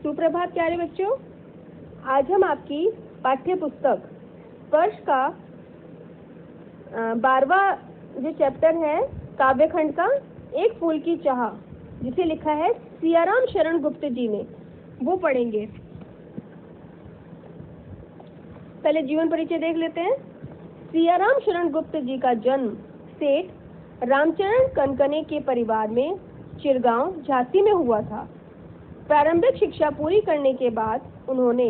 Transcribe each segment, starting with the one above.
सुप्रभात प्यारे बच्चों। आज हम आपकी पाठ्य पुस्तक स्पर्श का 12वां जो चैप्टर है काव्यखंड का एक फूल की चाह, जिसे लिखा है सियाराम शरण गुप्त जी ने, वो पढ़ेंगे। पहले जीवन परिचय देख लेते हैं। सियाराम शरण गुप्त जी का जन्म सेठ रामचरण कनकने के परिवार में चिरगांव झांसी में हुआ था। प्रारंभिक शिक्षा पूरी करने के बाद उन्होंने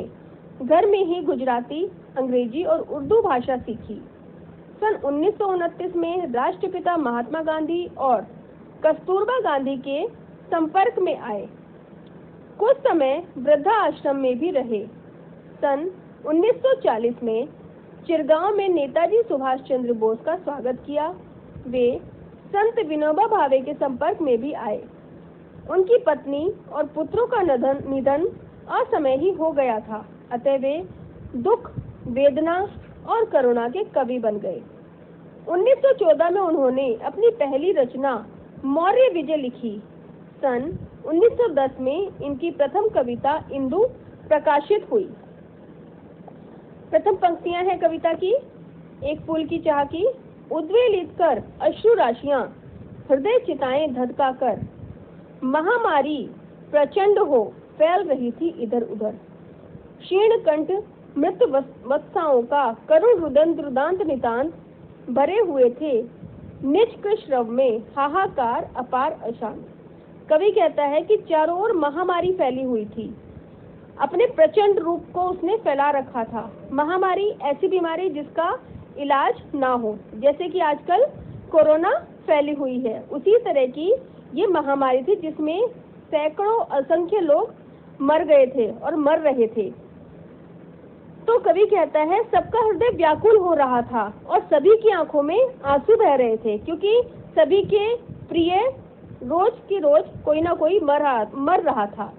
घर में ही गुजराती, अंग्रेजी और उर्दू भाषा सीखी। सन 1929 में राष्ट्रपिता महात्मा गांधी और कस्तूरबा गांधी के संपर्क में आए। कुछ समय वृद्धा आश्रम में भी रहे। सन 1940 में चिरगांव में नेताजी सुभाष चंद्र बोस का स्वागत किया। वे संत विनोबा भावे के संपर्क में भी आए। उनकी पत्नी और पुत्रों का निधन असमय ही हो गया था, अतः वे दुख, वेदना और करुणा के कवि बन गए। 1914 में उन्होंने अपनी पहली रचना मौर्य विजय लिखी। सन 1910 में इनकी प्रथम कविता इंदु प्रकाशित हुई। प्रथम पंक्तियां हैं कविता की। एक फूल की चाह की। उद्वेलित कर अश्रु राशियां, हृदय चिताएं धधका कर, महामारी प्रचंड हो फैल रही थी इधर उधर। क्षीण कंठ मृत वत्साओं का करुण रुदंत नितांत भरे हुए थे। निज कृश्रव में हाहाकार अपार अशांत। कवि कहता है कि चारों ओर महामारी फैली हुई थी। अपने प्रचंड रूप को उसने फैला रखा था। महामारी ऐसी बीमारी जिसका इलाज ना हो, जैसे कि आजकल कोरोना फैली हुई है, उसी तरह की ये महामारी थी जिसमें सैकड़ों असंख्य लोग मर गए थे और मर रहे थे। तो कवि कहता है सबका हृदय व्याकुल हो रहा था और सभी की आंखों में आंसू बह रहे थे, क्योंकि सभी के प्रिय रोज की रोज कोई ना कोई मर रहा था।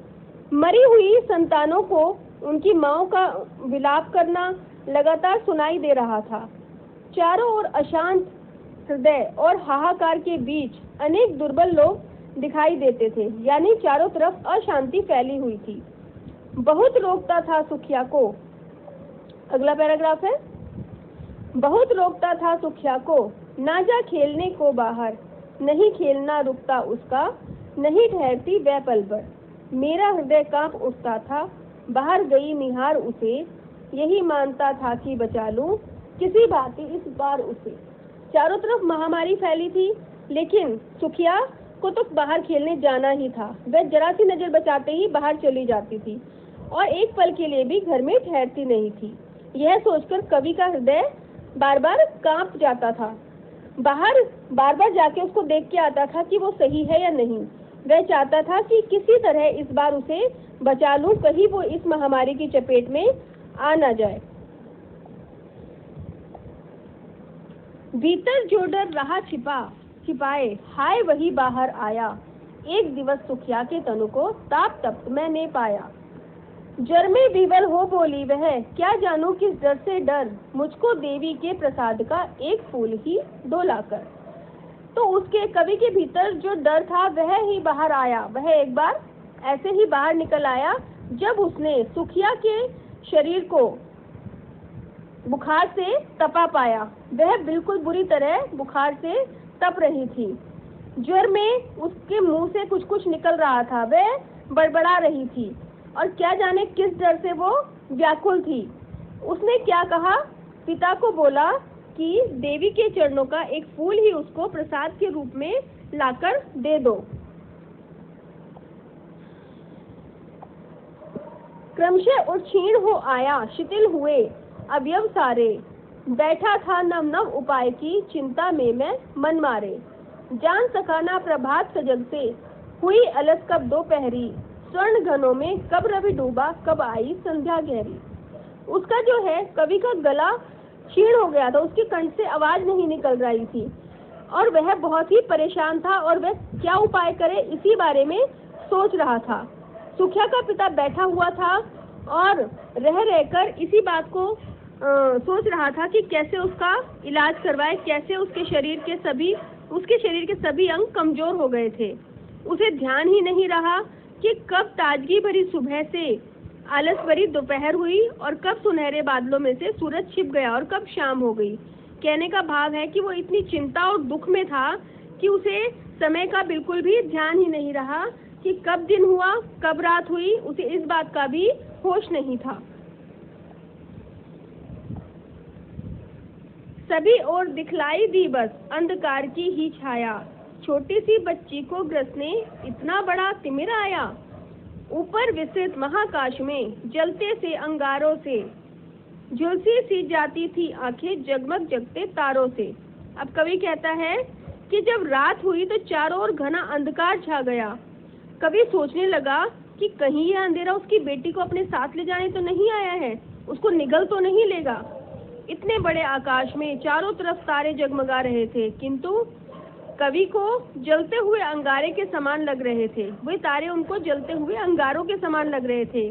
मरी हुई संतानों को उनकी माँओं का विलाप करना लगातार सुनाई दे रहा था। चारों ओर अशांत हृदय और हाहाकार के बीच अनेक दुर्बल लोग दिखाई देते थे, यानी चारों तरफ अशांति फैली हुई थी। बहुत रोकता था सुखिया को। अगला पैराग्राफ है। बहुत रोकता था सुखिया को, ना जा खेलने को बाहर, नहीं खेलना रुकता उसका, नहीं ठहरती वह पल भर। मेरा हृदय कांप उठता था, बाहर गई निहार उसे, यही मानता था कि बचा लूं किसी भांति इस बार उसे। चारों तरफ महामारी फैली थी, लेकिन सुखिया को तो बाहर खेलने जाना ही था। वह जरा सी नजर बचाते ही बाहर चली जाती थी और एक पल के लिए भी घर में ठहरती नहीं थी। यह सोचकर कवि का हृदय बार बार कांप जाता था। बाहर बार बार जाके उसको देख के आता था कि वो सही है या नहीं। वह चाहता था कि किसी तरह इस बार उसे बचा लूं, कहीं वो इस महामारी की चपेट में आ ना जाए। भीतर जो डर रहा छिपाए, हाय वही बाहर आया। एक दिवस सुखिया के तनु को ताप तप्त मैंने पाया। जर में विवल हो बोली वह, क्या जानूं किस डर से डर, मुझको देवी के प्रसाद का एक फूल ही डोलाकर। तो उसके कवि के भीतर जो डर था वह ही बाहर आया। वह एक बार ऐसे ही बाहर निकल आया जब उसने सुखिया के शरीर को बुखार से तपा पाया। वह बिल्कुल बुरी तरह बुखार से तप रही थी। ज्वर में उसके मुंह से कुछ कुछ निकल रहा था। वह बड़बड़ा रही थी और क्या जाने किस डर से वो व्याकुल थी। उसने क्या कहा, पिता को बोला कि देवी के चरणों का एक फूल ही उसको प्रसाद के रूप में लाकर दे दो। क्रमशः उच्छीण हो आया, शिथिल हुए अवयव सारे, बैठा था नव नव उपाय की चिंता में मैं मन मारे। जान सका ना प्रभात सजग से, हुई अलस कब दोपहरी, स्वर्ण घनों में कब रवि डूबा, कब आई संध्या गहरी। उसका जो है कवि का गला क्षीण हो गया था, उसके कंठ से आवाज नहीं निकल रही थी और वह बहुत ही परेशान था और वह क्या उपाय करे इसी बारे में सोच रहा था। सुखिया का पिता बैठा हुआ था और रह रहकर इसी बात को सोच रहा था कि कैसे उसका इलाज करवाए, कैसे उसके शरीर के सभी अंग कमजोर हो गए थे। उसे ध्यान ही नहीं रहा कि कब ताजगी भरी सुबह से आलस भरी दोपहर हुई और कब सुनहरे बादलों में से सूरज छिप गया और कब शाम हो गई। कहने का भाव है कि वो इतनी चिंता और दुख में था कि उसे समय का बिल्कुल भी ध्यान ही नहीं रहा कि कब दिन हुआ कब रात हुई, उसे इस बात का भी होश नहीं था। सभी ओर दिखलाई दी बस अंधकार की ही छाया, छोटी सी बच्ची को ग्रसने इतना बड़ा तिमिर आया। ऊपर विस्तृत महाकाश में जलते से अंगारों से झुलसी सी जाती थी आंखें जगमग जगते तारों से। अब कवि कहता है कि जब रात हुई तो चारों ओर घना अंधकार छा गया। कवि सोचने लगा कि कहीं यह अंधेरा उसकी बेटी को अपने साथ ले जाने तो नहीं आया है, उसको निगल तो नहीं लेगा। इतने बड़े आकाश में चारों तरफ तारे जगमगा रहे थे, किंतु कवि को जलते हुए अंगारे के समान लग रहे थे। वे तारे उनको जलते हुए अंगारों के समान लग रहे थे।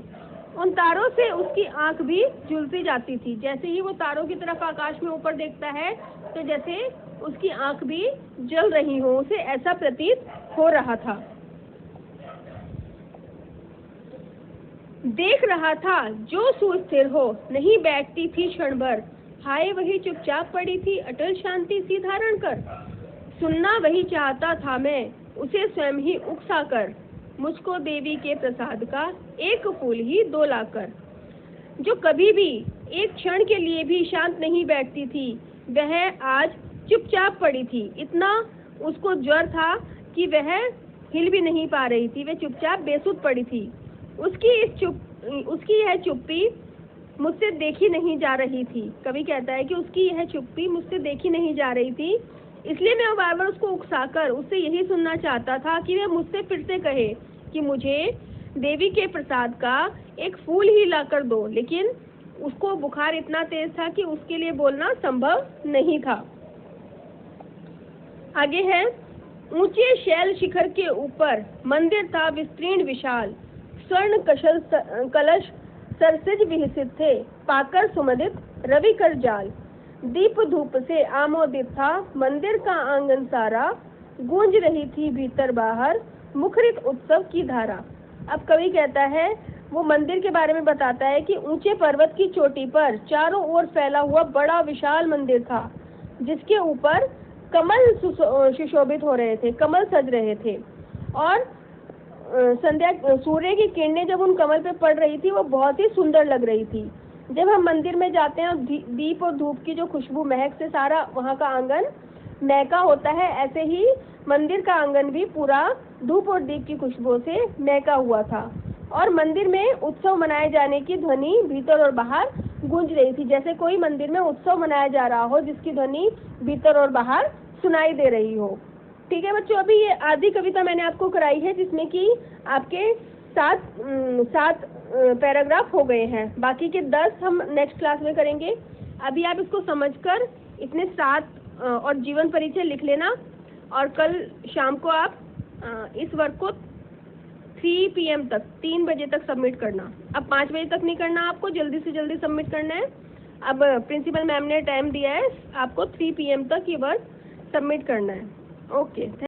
उन तारों से उसकी आंख भी झुलसी जाती थी। जैसे ही वो तारों की तरफ आकाश में ऊपर देखता है तो जैसे उसकी आंख भी जल रही हो, उसे ऐसा प्रतीत हो रहा था। देख रहा था जो सुस्थिर हो, नहीं बैठती थी क्षण भर, हाय वही चुपचाप पड़ी थी अटल शांति सी धारण कर। सुनना वही चाहता था मैं, उसे स्वयं ही उकसा कर, मुझको देवी के प्रसाद का एक फूल ही दो लाकर। जो कभी भी एक क्षण के लिए भी शांत नहीं बैठती थी, वह आज चुपचाप पड़ी थी। इतना उसको ज्वर था कि वह हिल भी नहीं पा रही थी, वह चुपचाप बेसुध पड़ी थी। उसकी यह चुप्पी मुझसे देखी नहीं जा रही थी। कवि कहता है कि उसकी यह चुप्पी मुझसे देखी नहीं जा रही थी, इसलिए मैं बार बार उसको उकसाकर उससे यही सुनना चाहता था कि वह मुझसे फिर से कहे कि मुझे देवी के प्रसाद का एक फूल ही लाकर दो। लेकिन उसको बुखार इतना तेज था कि उसके लिए बोलना संभव नहीं था। आगे है, ऊंचे शैल शिखर के ऊपर मंदिर था विस्तीर्ण विशाल, स्वर्ण कलश सरसिज विहसित थे, पाकर सुमदित रवि कर जाल। दीप धूप से आमोदित था मंदिर का आंगन सारा, गूंज रही थी भीतर बाहर मुखरित उत्सव की धारा। अब कवि कहता है, वो मंदिर के बारे में बताता है कि ऊंचे पर्वत की चोटी पर चारों ओर फैला हुआ बड़ा विशाल मंदिर था, जिसके ऊपर कमल सुशोभित हो रहे थे, कमल सज रहे थे। और संध्या सूर्य की किरणें जब उन कमल पे पड़ रही थी वो बहुत ही सुंदर लग रही थी। जब हम मंदिर में जाते हैं और दीप और धूप की जो खुशबू महक से सारा वहाँ का आंगन महका होता है, ऐसे ही मंदिर का आंगन भी पूरा धूप और दीप की खुशबू से महका हुआ था। और मंदिर में उत्सव मनाए जाने की ध्वनि भीतर और बाहर गूंज रही थी, जैसे कोई मंदिर में उत्सव मनाया जा रहा हो जिसकी ध्वनि भीतर और बाहर सुनाई दे रही हो। ठीक है बच्चों, अभी ये आधी कविता मैंने आपको कराई है जिसमें कि आपके सात पैराग्राफ हो गए हैं, बाकी के 10 हम नेक्स्ट क्लास में करेंगे। अभी आप इसको समझकर इतने 7 और जीवन परिचय लिख लेना, और कल शाम को आप इस वर्क को 3 PM तक 3 बजे तक सबमिट करना। अब 5 बजे तक नहीं करना, आपको जल्दी से जल्दी सबमिट करना है। अब प्रिंसिपल मैम ने टाइम दिया है, आपको 3 PM तक ये वर्क सबमिट करना है। Okay, thank